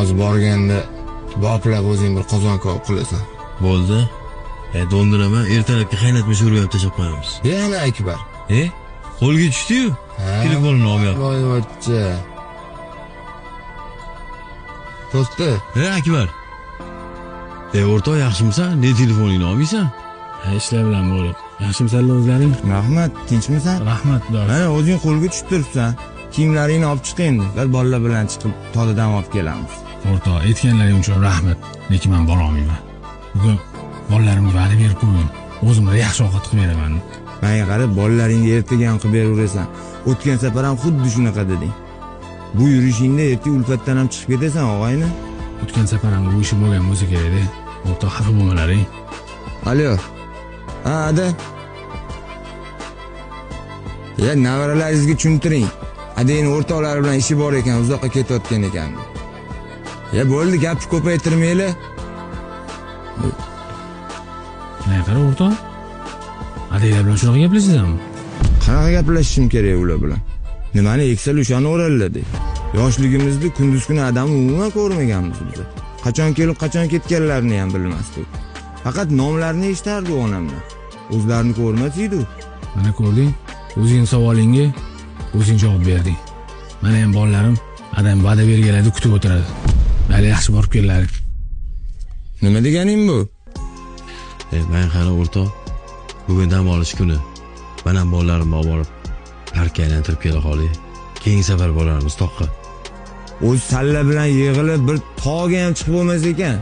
hozir borganda boplab o'zing bir qozon ko'p qilasan. Bo'ldi. Dondiraman, ertalabga qaynatma sho'rva ham tashab qo'yamiz. Yana Akbar. Qo'lga tushdi-yu. Telefonini olmayapti. Voyvochcha. To'xta. Akbar. O'rtoq, yaxshimisan? Ne telefoningni olmaysan? Ishlar bilan bo'lib. Yaxshimisanlar o'zlaring? Rahmat, tinchmisan? Rahmat, do'st. Mana o'zing qo'lga tushib turibsan. Kiyimlaringni olib chiq endi. Biz bolalar bilan chiqib tolidan olib kelamiz. O'rtoq, aytganlaring uchun rahmat. Lekin men bora olmayman. Bugun bolalarimga va'da berib qo'ydim. O'zimga yaxshi ovqat qilib beraman. Menga qarab, bolalaringga ertaga ham qilib beraverasan. O'tgan safar ham xuddi shunaqa deding. Bu yurishingda ertaga ulfatdan ham chiqib ketasan, og'ayni. O'tgan safar ham bu ishim bo'lgan bo'lsa kerak-da. O'rtoq, xafa bo'lmalaring. Alo. Ada. Ya nevaralaringizga tushuntiring. Adayni o'rtoqlari bilan ishi bor ekan, uzoqqa ketayotgan ekan. Ya bo'ldi, gapni ko'paytirmaylar. Nima qara o'rtoq? Adaylar bilan shunaqa gaplashasizmi? Qanaqa gaplashishim kerak ular bilan? Nimani eksal o'shani o'raladi. Yoshligimizda kunduz kuni odamni umuman ko'rmaganmiz biz. Qachon kelib, qachon ketganlarini ham bilmasdik. Faqat nomlarini eshitardik onamdan. O'zlarini ko'rmasdik. Mana ko'rding? O'zing savolingga o'zing javob berding. Mana ham bolalarim adam va'da berganlarni kutib o'tiradi. Mayli, yaxshi borib kellaring. Nima deganing bu? Men qara o'rtoq, bugun dam olish kuni. Men ham bolalarimni olib borib parkka aylantirib kela qolay. Keyingi safar boramiz toqqa. O'z salla bilan yig'ilib bir tog'ga ham chiqib bo'lmas ekan.